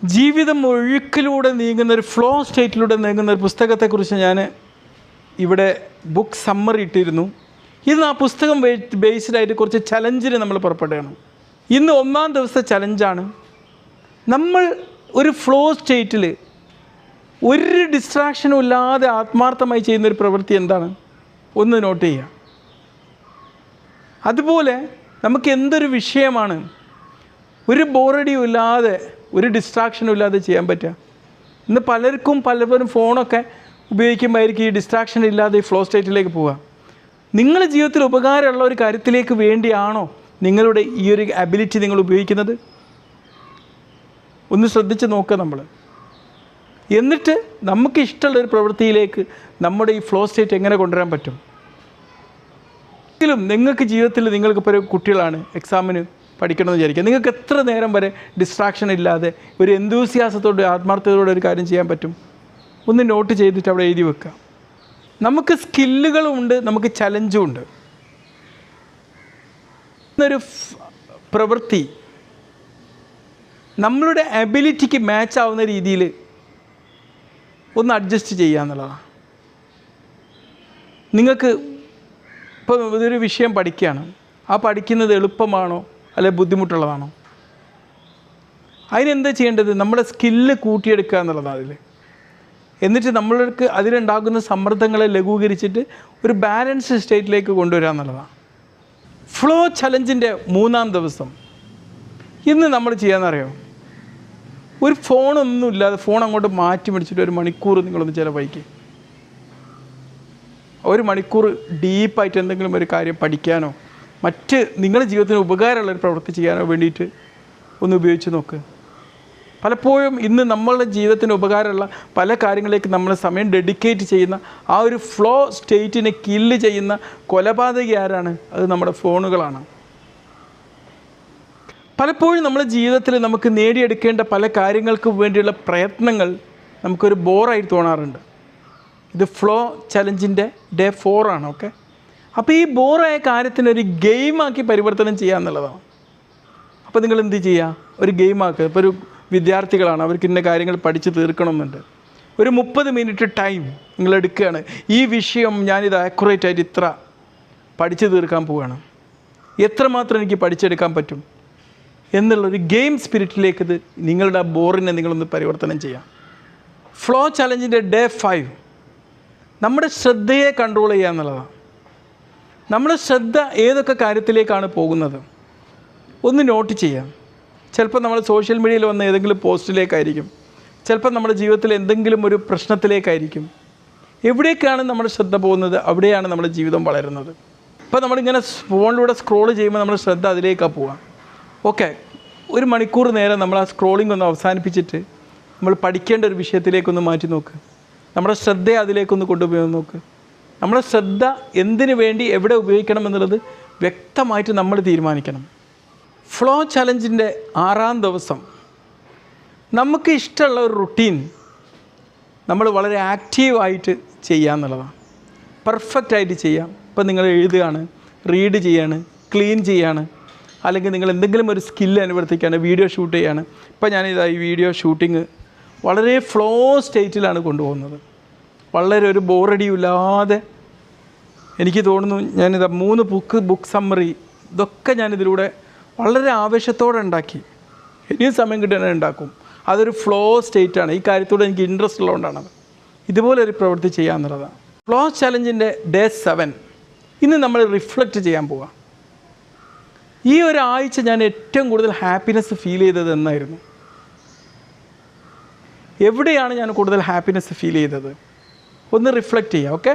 ജീവിതം ഒഴുക്കിലൂടെ നീങ്ങുന്ന ഒരു ഫ്ലോ സ്റ്റേറ്റിലൂടെ നീങ്ങുന്ന ഒരു പുസ്തകത്തെക്കുറിച്ച് ഞാൻ ഇവിടെ ബുക്ക് സമ്മറി ഇട്ടിരുന്നു. ഇന്ന് ആ പുസ്തകം ബേസ്ഡായിട്ട് കുറച്ച് ചലഞ്ചിന് നമ്മൾ പുറപ്പെടുകയാണ്. ഇന്ന് 1-ാം ദിവസത്തെ ചലഞ്ചാണ്. നമ്മൾ ഒരു ഫ്ലോ സ്റ്റേറ്റിൽ ഒരു ഡിസ്ട്രാക്ഷനും ഇല്ലാതെ ആത്മാർത്ഥമായി ചെയ്യുന്നൊരു പ്രവൃത്തി എന്താണ്? ഒന്ന് നോട്ട് ചെയ്യുക. അതുപോലെ നമുക്ക് എന്തൊരു വിഷയമാണ് ഒരു ബോറടിയും ഇല്ലാതെ ഒരു ഡിസ്ട്രാക്ഷനും ഇല്ലാതെ ചെയ്യാൻ പറ്റുക? ഇന്ന് പലരും ഫോണൊക്കെ ഉപയോഗിക്കുമ്പോഴായിരിക്കും ഈ ഡിസ്ട്രാക്ഷൻ ഇല്ലാതെ ഈ ഫ്ലോ സ്റ്റേറ്റിലേക്ക് പോവുക. നിങ്ങളുടെ ജീവിതത്തിൽ ഉപകാരമുള്ള ഒരു കാര്യത്തിലേക്ക് വേണ്ടിയാണോ നിങ്ങളുടെ ഈ ഒരു അബിലിറ്റി നിങ്ങൾ ഉപയോഗിക്കുന്നത്? ഒന്ന് ശ്രദ്ധിച്ച് നോക്കുക നമ്മൾ. എന്നിട്ട് നമുക്ക് ഇഷ്ടമുള്ളൊരു പ്രവൃത്തിയിലേക്ക് നമ്മുടെ ഈ ഫ്ലോ സ്റ്റേറ്റ് എങ്ങനെ കൊണ്ടുവരാൻ പറ്റും? എങ്കിലും നിങ്ങൾക്ക് ജീവിതത്തിൽ നിങ്ങൾക്കിപ്പോൾ ഒരു കുട്ടികളാണ്, എക്സാമിന് പഠിക്കണമെന്ന് വിചാരിക്കുക. നിങ്ങൾക്ക് എത്ര നേരം വരെ ഡിസ്ട്രാക്ഷൻ ഇല്ലാതെ ഒരു എന്തൂസിയാസത്തോടെ ആത്മാർത്ഥതയോടെ ഒരു കാര്യം ചെയ്യാൻ പറ്റും? ഒന്ന് നോട്ട് ചെയ്തിട്ട് അവിടെ എഴുതി വെക്കുക. നമുക്ക് സ്കില്ലുകളും ഉണ്ട്, നമുക്ക് ചലഞ്ചും ഉണ്ട്. എന്നൊരു പ്രവൃത്തി നമ്മളുടെ എബിലിറ്റിക്ക് മാച്ച് ആവുന്ന രീതിയിൽ ഒന്ന് അഡ്ജസ്റ്റ് ചെയ്യുക എന്നുള്ളതാണ്. നിങ്ങൾക്ക് ഇപ്പോൾ ഇതൊരു വിഷയം പഠിക്കുകയാണ്, ആ പഠിക്കുന്നത് എളുപ്പമാണോ അല്ലെ ബുദ്ധിമുട്ടുള്ളതാണോ? അതിനെന്താ ചെയ്യേണ്ടത്? നമ്മുടെ സ്കില്ല് കൂട്ടിയെടുക്കുക എന്നുള്ളതാണ് അതിൽ. എന്നിട്ട് നമ്മൾക്ക് അതിലുണ്ടാകുന്ന സമ്മർദ്ദങ്ങളെ ലഘൂകരിച്ചിട്ട് ഒരു ബാലൻസ് സ്റ്റേറ്റിലേക്ക് കൊണ്ടുവരിക എന്നുള്ളതാണ്. ഫ്ലോ ചലഞ്ചിൻ്റെ 3-ാം ദിവസം ഇന്ന് നമ്മൾ ചെയ്യാമെന്നറിയോ? ഒരു ഫോണൊന്നും ഇല്ലാതെ ഫോൺ അങ്ങോട്ട് മാറ്റി പിടിച്ചിട്ട് ഒരു മണിക്കൂർ നിങ്ങളൊന്ന് ചിലവഴിക്കുക. ഒരു മണിക്കൂർ ഡീപ്പായിട്ട് എന്തെങ്കിലും ഒരു കാര്യം പഠിക്കാനോ മറ്റ് നിങ്ങളുടെ ജീവിതത്തിന് ഉപകാരമുള്ളൊരു പ്രവൃത്തി ചെയ്യാനോ വേണ്ടിയിട്ട് ഒന്ന് ഉപയോഗിച്ച് നോക്കുക. പലപ്പോഴും ഇന്ന് നമ്മളുടെ ജീവിതത്തിന് ഉപകാരമുള്ള പല കാര്യങ്ങളിലേക്ക് നമ്മൾ സമയം ഡെഡിക്കേറ്റ് ചെയ്യുന്ന ആ ഒരു ഫ്ലോ സ്റ്റേറ്റിനെ കില്ല് ചെയ്യുന്ന കൊലപാതകി ആരാണ്? അത് നമ്മുടെ ഫോണുകളാണ്. പലപ്പോഴും നമ്മുടെ ജീവിതത്തിൽ നമുക്ക് നേടിയെടുക്കേണ്ട പല കാര്യങ്ങൾക്ക് വേണ്ടിയുള്ള പ്രയത്നങ്ങൾ നമുക്കൊരു ബോറായി തോന്നാറുണ്ട്. ഇത് ഫ്ലോ ചലഞ്ചിൻ്റെ ഡേ 4 ആണ്. ഓക്കെ, അപ്പോൾ ഈ ബോറായ കാര്യത്തിനൊരു ഗെയിമാക്കി പരിവർത്തനം ചെയ്യുക എന്നുള്ളതാണ്. അപ്പോൾ നിങ്ങൾ എന്ത് ചെയ്യുക? ഒരു ഗെയിമാക്കുക. ഇപ്പോൾ ഒരു വിദ്യാർത്ഥികളാണ്, അവർക്ക് ഇന്ന കാര്യങ്ങൾ പഠിച്ച് തീർക്കണമെന്നുണ്ട്. ഒരു 30 മിനിറ്റ് ടൈം നിങ്ങൾ എടുക്കുകയാണ്. ഈ വിഷയം ഞാനിത് ആക്യുറേറ്റായിട്ട് ഇത്ര പഠിച്ച് തീർക്കാൻ പോവുകയാണ്, എത്രമാത്രം എനിക്ക് പഠിച്ചെടുക്കാൻ പറ്റും എന്നുള്ളൊരു ഗെയിം സ്പിരിറ്റിലേക്ക് ഇത് നിങ്ങളുടെ ആ ബോറിനെ നിങ്ങളൊന്ന് പരിവർത്തനം ചെയ്യാം. ഫ്ലോ ചലഞ്ചിൻ്റെ ഡേ 5 നമ്മുടെ ശ്രദ്ധയെ കൺട്രോൾ ചെയ്യുക എന്നുള്ളതാണ്. നമ്മുടെ ശ്രദ്ധ ഏതൊക്കെ കാര്യത്തിലേക്കാണ് പോകുന്നത് ഒന്ന് നോട്ട് ചെയ്യാം. ചിലപ്പോൾ നമ്മൾ സോഷ്യൽ മീഡിയയിൽ വന്ന ഏതെങ്കിലും പോസ്റ്റിലേക്കായിരിക്കും, ചിലപ്പോൾ നമ്മുടെ ജീവിതത്തിൽ എന്തെങ്കിലും ഒരു പ്രശ്നത്തിലേക്കായിരിക്കും. എവിടേക്കാണ് നമ്മുടെ ശ്രദ്ധ പോകുന്നത് അവിടെയാണ് നമ്മുടെ ജീവിതം വളരുന്നത്. ഇപ്പോൾ നമ്മളിങ്ങനെ ഫോണിലൂടെ സ്ക്രോൾ ചെയ്യുമ്പോൾ നമ്മുടെ ശ്രദ്ധ അതിലേക്കാണ് പോവുക. ഓക്കെ, ഒരു മണിക്കൂർ നേരം നമ്മൾ ആ സ്ക്രോളിംഗ് ഒന്ന് അവസാനിപ്പിച്ചിട്ട് നമ്മൾ പഠിക്കേണ്ട ഒരു വിഷയത്തിലേക്കൊന്ന് മാറ്റി നോക്ക്. നമ്മുടെ ശ്രദ്ധയെ അതിലേക്കൊന്ന് കൊണ്ടുപോയി നോക്ക്. നമ്മുടെ ശ്രദ്ധ എന്തിനു വേണ്ടി എവിടെ ഉപയോഗിക്കണം എന്നുള്ളത് വ്യക്തമായിട്ട് നമ്മൾ തീരുമാനിക്കണം. ഫ്ലോ ചലഞ്ചിൻ്റെ 6-ാം ദിവസം നമുക്ക് ഇഷ്ടമുള്ള ഒരു റുട്ടീൻ നമ്മൾ വളരെ ആക്റ്റീവായിട്ട് ചെയ്യുക എന്നുള്ളതാണ്. പെർഫെക്റ്റായിട്ട് ചെയ്യാം. ഇപ്പം നിങ്ങൾ എഴുതുകയാണ്, റീഡ് ചെയ്യാണ്, ക്ലീൻ ചെയ്യാണ്, അല്ലെങ്കിൽ നിങ്ങൾ എന്തെങ്കിലും ഒരു സ്കില്ല് അനുവർത്തിക്കുകയാണ്, വീഡിയോ ഷൂട്ട് ചെയ്യുകയാണ്. ഇപ്പം ഞാനിതാ ഈ വീഡിയോ ഷൂട്ടിങ് വളരെ ഫ്ലോ സ്റ്റേറ്റിലാണ് കൊണ്ടുപോകുന്നത്. വളരെ ഒരു ബോറടിയില്ലാതെ എനിക്ക് തോന്നുന്നു. ഞാനിതാ 3 ബുക്ക് സമ്മറി ഇതൊക്കെ ഞാനിതിലൂടെ വളരെ ആവേശത്തോടെ ഉണ്ടാക്കി. ഇനിയും സമയം കിട്ടാൻ ഉണ്ടാക്കും. അതൊരു ഫ്ലോ സ്റ്റേറ്റാണ്. ഈ കാര്യത്തോടെ എനിക്ക് ഇൻട്രസ്റ്റ് ഉള്ളതുകൊണ്ടാണ് ഇതുപോലൊരു പ്രവൃത്തി ചെയ്യാമെന്നുള്ളതാണ്. ഫ്ലോ ചലഞ്ചിൻ്റെ ഡേ 7 ഇന്ന് നമ്മൾ റിഫ്ലക്റ്റ് ചെയ്യാൻ പോവാം. ഈ ഒരാഴ്ച ഞാൻ ഏറ്റവും കൂടുതൽ ഹാപ്പിനെസ് ഫീൽ ചെയ്തത് എന്നായിരുന്നു? എവിടെയാണ് ഞാൻ കൂടുതൽ ഹാപ്പിനെസ് ഫീൽ ചെയ്തത്? ഒന്ന് റിഫ്ലക്റ്റ് ചെയ്യാം. ഓക്കെ.